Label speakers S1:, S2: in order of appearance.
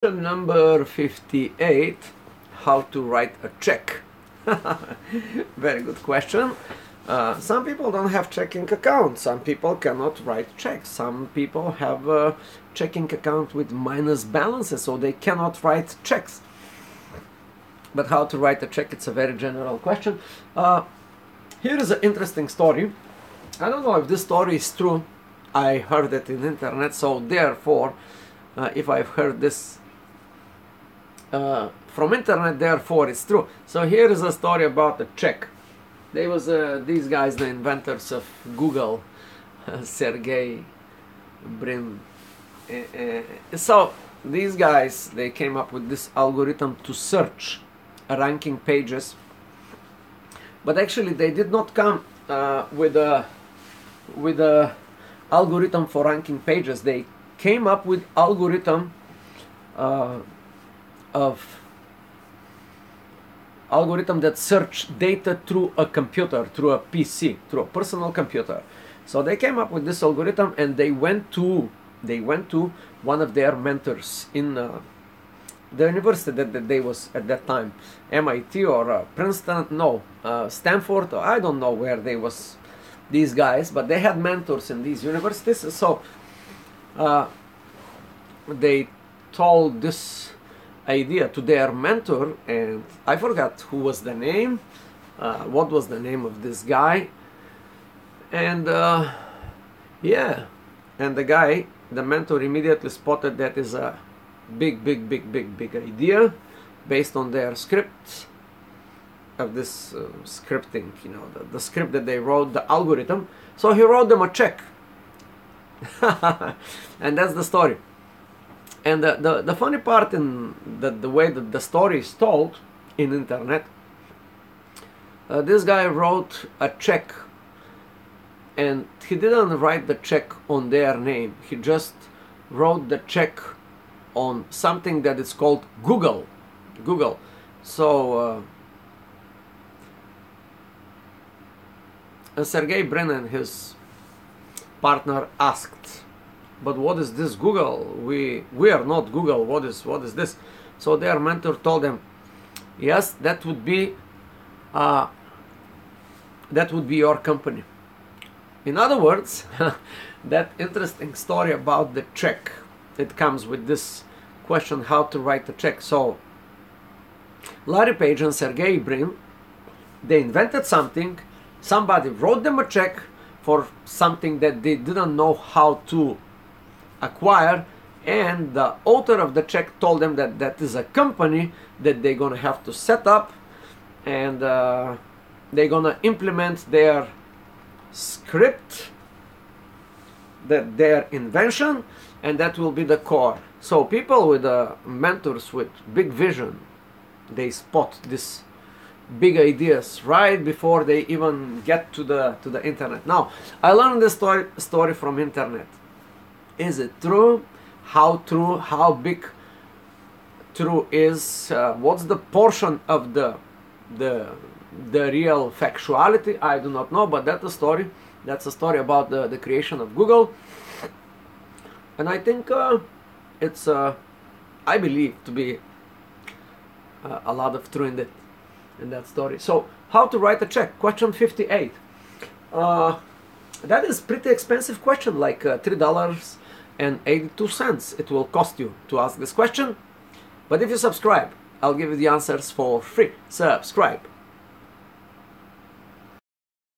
S1: Number 58, how to write a check. Very good question. Some people don't have checking accounts. Some people cannot write checks. Some people have a checking account with minus balances, so they cannot write checks. But how to write a check, it's a very general question. Here is an interesting story. I don't know if this story is true. I heard it in the internet, so therefore, if I've heard this from internet, therefore it's true. So here is a story about a check. There was these guys, the inventors of Google, Sergey Brin. So these guys, they came up with this algorithm to search ranking pages, but actually they did not come with a algorithm for ranking pages. They came up with algorithm that search data through a computer, through a PC, through a personal computer. So they came up with this algorithm, and they went to one of their mentors in the university that they was at that time, MIT or Princeton, no, Stanford, or I don't know where they was, these guys, but they had mentors in these universities. So they told this idea to their mentor, and I forgot who was the name, what was the name of this guy, and yeah, and the mentor immediately spotted that is a big idea based on their script of this scripting, you know, the script that they wrote, the algorithm. So he wrote them a check. And that's the story. And the funny part in the way that the story is told in internet, this guy wrote a check, and he didn't write the check on their name. He just wrote the check on something that is called Google. So Sergey Brin and his partner asked, but what is this Google? We are not Google. What is this? So their mentor told them, yes, that would be your company. In other words, that interesting story about the check, it comes with this question, how to write a check. So Larry Page and Sergey Brin, they invented something. Somebody wrote them a check for something that they didn't know how to acquire, and the author of the check told them that that is a company that they're gonna have to set up, and they're gonna implement their script, their invention, and that will be the core. So people with mentors with big vision, they spot this big ideas right before they even get to the internet. Now, I learned this story from internet. Is it true? How true? How big true is? What's the portion of the real factuality? I do not know, but that's a story. That's a story about the creation of Google, and I think it's I believe to be a lot of truth in that story. So, how to write a check? Question 58. That is pretty expensive question, like $3.82 it will cost you to ask this question. But if you subscribe, I'll give you the answers for free. Subscribe.